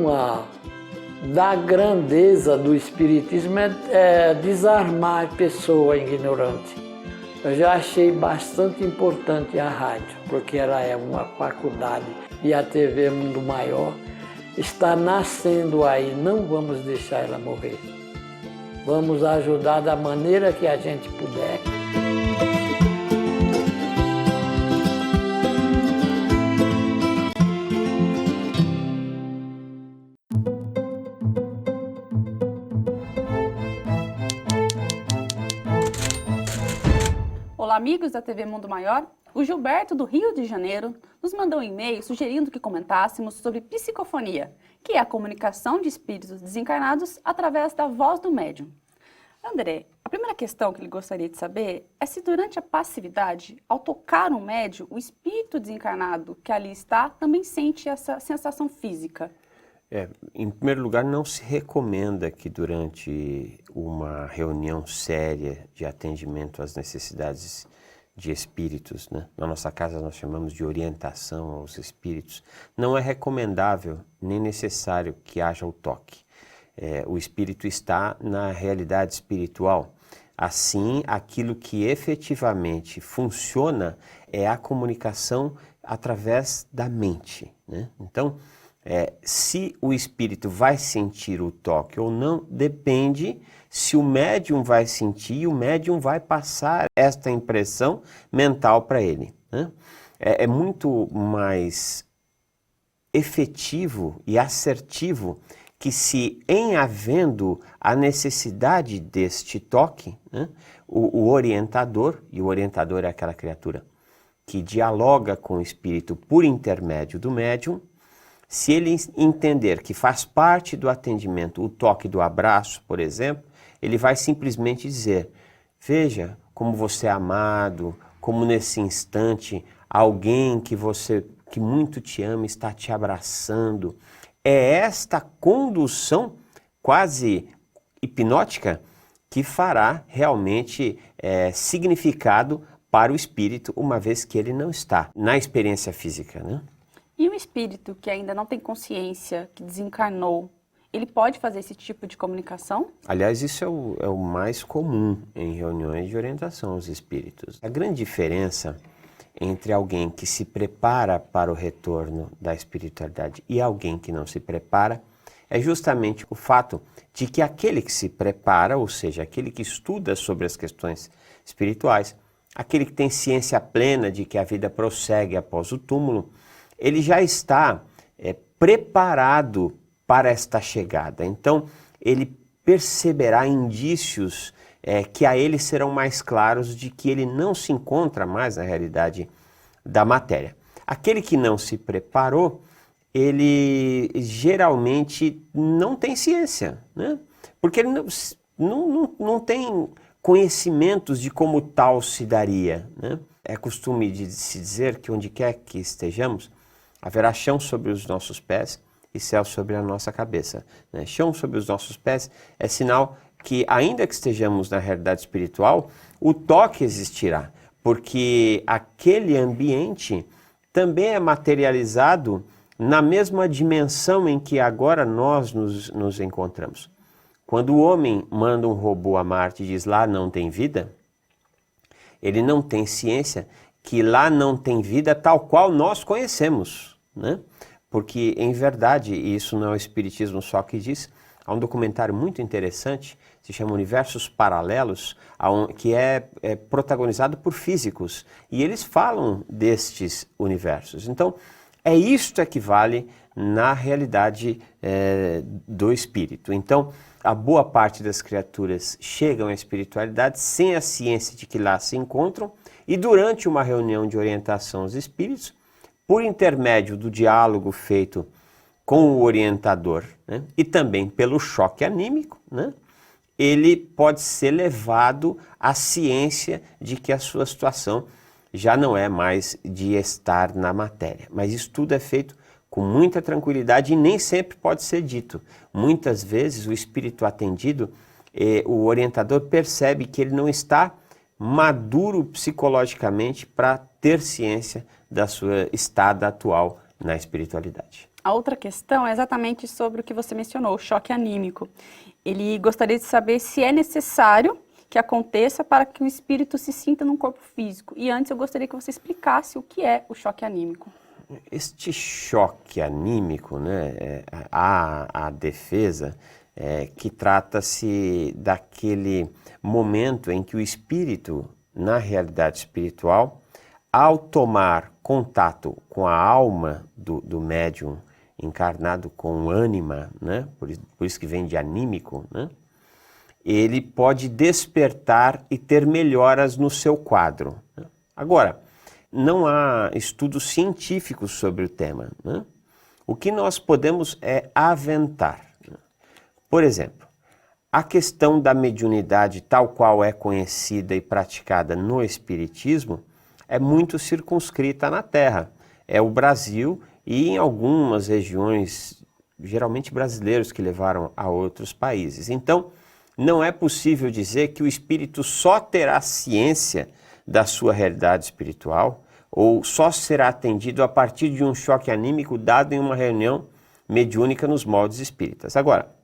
uma da grandeza do Espiritismo é desarmar a pessoa ignorante. Eu já achei bastante importante a rádio, porque ela é uma faculdade, e a TV Mundo Maior está nascendo aí, não vamos deixar ela morrer. Vamos ajudar da maneira que a gente puder. Olá, amigos da TV Mundo Maior. O Gilberto, do Rio de Janeiro, nos mandou um e-mail sugerindo que comentássemos sobre psicofonia, que é a comunicação de espíritos desencarnados através da voz do médium. André, a primeira questão que ele gostaria de saber é se durante a passividade, ao tocar um médium, o espírito desencarnado que ali está também sente essa sensação física. Em primeiro lugar, não se recomenda que durante uma reunião séria de atendimento às necessidades de espíritos, né? Na nossa casa nós chamamos de orientação aos espíritos, não é recomendável nem necessário que haja o toque. O espírito está na realidade espiritual. Assim, aquilo que efetivamente funciona é a comunicação através da mente, né? Então, se o espírito vai sentir o toque ou não, depende se o médium vai sentir e o médium vai passar esta impressão mental para ele, né? É muito mais efetivo e assertivo que, se em havendo a necessidade deste toque, né, o orientador, e o orientador é aquela criatura que dialoga com o espírito por intermédio do médium, se ele entender que faz parte do atendimento o toque do abraço, por exemplo, ele vai simplesmente dizer: veja como você é amado, como nesse instante alguém que muito te ama está te abraçando. É esta condução quase hipnótica que fará realmente significado para o espírito, uma vez que ele não está na experiência física, né? E o espírito que ainda não tem consciência, que desencarnou, ele pode fazer esse tipo de comunicação? Aliás, isso é o mais comum em reuniões de orientação aos espíritos. A grande diferença entre alguém que se prepara para o retorno da espiritualidade e alguém que não se prepara é justamente o fato de que aquele que se prepara, ou seja, aquele que estuda sobre as questões espirituais, aquele que tem ciência plena de que a vida prossegue após o túmulo, ele já está preparado para esta chegada. Então, ele perceberá indícios que a ele serão mais claros de que ele não se encontra mais na realidade da matéria. Aquele que não se preparou, ele geralmente não tem ciência, né? Porque ele não tem conhecimentos de como tal se daria, né? É costume de se dizer que onde quer que estejamos, haverá chão sobre os nossos pés e céu sobre a nossa cabeça, né? Chão sobre os nossos pés é sinal que, ainda que estejamos na realidade espiritual, o toque existirá, porque aquele ambiente também é materializado na mesma dimensão em que agora nós nos encontramos. Quando o homem manda um robô a Marte e diz lá não tem vida, ele não tem ciência que lá não tem vida tal qual nós conhecemos, né? Porque, em verdade, e isso não é o Espiritismo só que diz, há um documentário muito interessante, se chama Universos Paralelos, que é protagonizado por físicos, e eles falam destes universos. Então, isto que vale na realidade do espírito. Então, a boa parte das criaturas chegam à espiritualidade sem a ciência de que lá se encontram, e durante uma reunião de orientação aos espíritos, por intermédio do diálogo feito com o orientador, né, e também pelo choque anímico, né, ele pode ser levado à ciência de que a sua situação já não é mais de estar na matéria. Mas isso tudo é feito com muita tranquilidade e nem sempre pode ser dito. Muitas vezes o espírito atendido, o orientador percebe que ele não está maduro psicologicamente para ter ciência da sua estada atual na espiritualidade. A outra questão é exatamente sobre o que você mencionou, o choque anímico. Ele gostaria de saber se é necessário que aconteça para que o espírito se sinta num corpo físico. E antes eu gostaria que você explicasse o que é o choque anímico. Este choque anímico, né, a defesa, que trata-se daquele momento em que o espírito, na realidade espiritual, ao tomar contato com a alma do médium encarnado com ânima, né, por isso que vem de anímico, né, ele pode despertar e ter melhoras no seu quadro. Agora, não há estudos científicos sobre o tema, né? O que nós podemos é aventar. Por exemplo, a questão da mediunidade tal qual é conhecida e praticada no Espiritismo é muito circunscrita na Terra. É o Brasil e em algumas regiões, geralmente brasileiros, que levaram a outros países. Então, não é possível dizer que o espírito só terá ciência da sua realidade espiritual ou só será atendido a partir de um choque anímico dado em uma reunião mediúnica nos moldes espíritas. Agora,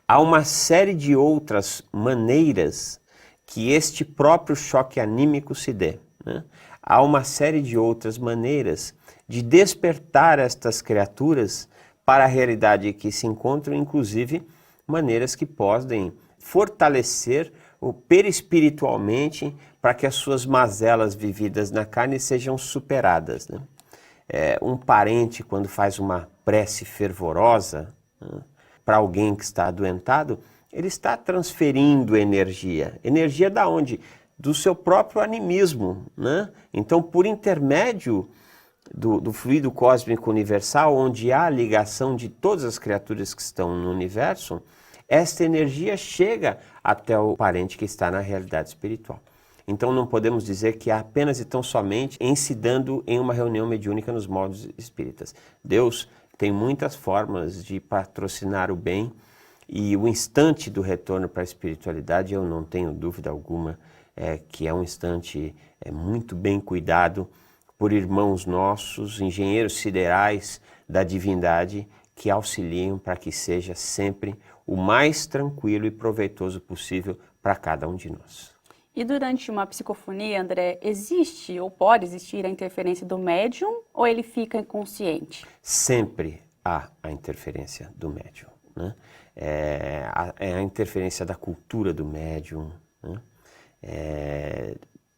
há uma série de outras maneiras que este próprio choque anímico se dê, né? Há uma série de outras maneiras de despertar estas criaturas para a realidade que se encontram, inclusive maneiras que podem fortalecer o perispiritualmente para que as suas mazelas vividas na carne sejam superadas, né? Um parente, quando faz uma prece fervorosa, né, para alguém que está adoentado, ele está transferindo energia. Energia da onde? Do seu próprio animismo, né? Então, por intermédio do fluido cósmico universal, onde há a ligação de todas as criaturas que estão no universo, esta energia chega até o parente que está na realidade espiritual. Então não podemos dizer que é apenas e tão somente em se dando em uma reunião mediúnica nos moldes espíritas. Deus tem muitas formas de patrocinar o bem e o instante do retorno para a espiritualidade, eu não tenho dúvida alguma, que é um instante muito bem cuidado por irmãos nossos, engenheiros siderais da divindade, que auxiliam para que seja sempre o mais tranquilo e proveitoso possível para cada um de nós. E durante uma psicofonia, André, existe ou pode existir a interferência do médium ou ele fica inconsciente? Sempre há a interferência do médium, né? A interferência da cultura do médium, né?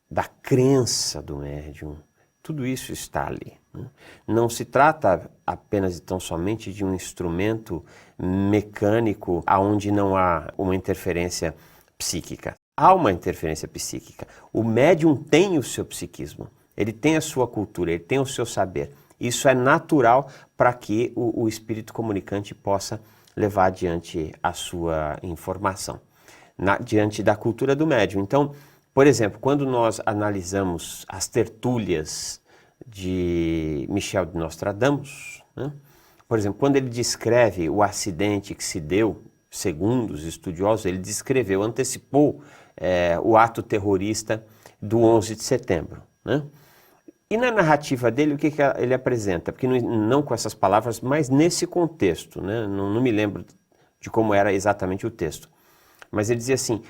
Da crença do médium, tudo isso está ali, né? Não se trata apenas e tão somente de um instrumento mecânico onde não há uma interferência psíquica. Há uma interferência psíquica. O médium tem o seu psiquismo, ele tem a sua cultura, ele tem o seu saber. Isso é natural para que o espírito comunicante possa levar adiante a sua informação, diante da cultura do médium. Então, por exemplo, quando nós analisamos as tertúlias de Michel de Nostradamus, né? Por exemplo, quando ele descreve o acidente que se deu, segundo os estudiosos, ele descreveu, antecipou o ato terrorista do 11 de setembro, né? E na narrativa dele, o que ele apresenta? Porque não com essas palavras, mas nesse contexto, né? Não me lembro de como era exatamente o texto. Mas ele dizia assim,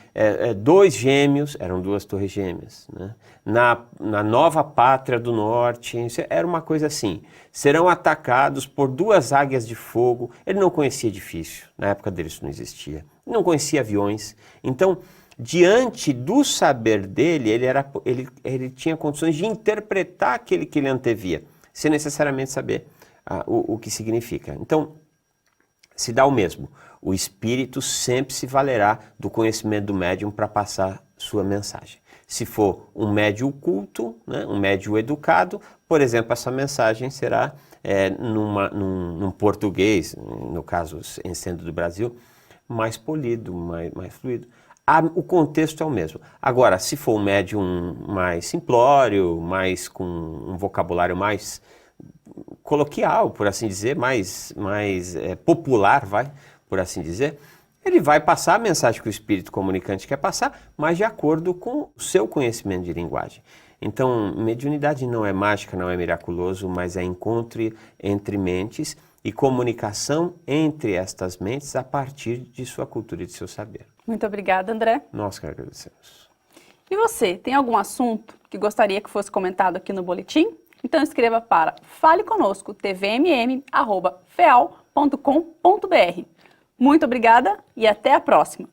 dois gêmeos, eram duas torres gêmeas, né? Na nova pátria do norte, era uma coisa assim, serão atacados por duas águias de fogo. Ele não conhecia edifício, na época dele isso não existia, não conhecia aviões. Então, diante do saber dele, ele tinha condições de interpretar aquele que ele antevia, sem necessariamente saber o que significa. Então, se dá o mesmo. O espírito sempre se valerá do conhecimento do médium para passar sua mensagem. Se for um médium culto, né, um médium educado, por exemplo, essa mensagem será num português, no caso, sendo do Brasil, mais polido, mais fluido. O contexto é o mesmo. Agora, se for um médium mais simplório, mais com um vocabulário mais coloquial, por assim dizer, mais popular, por assim dizer, ele vai passar a mensagem que o espírito comunicante quer passar, mas de acordo com o seu conhecimento de linguagem. Então, mediunidade não é mágica, não é miraculoso, mas é encontro entre mentes e comunicação entre estas mentes a partir de sua cultura e de seu saber. Muito obrigada, André. Nós que agradecemos. E você, tem algum assunto que gostaria que fosse comentado aqui no boletim? Então escreva para faleconosco, tvmm@feal.com.br. Muito obrigada e até a próxima!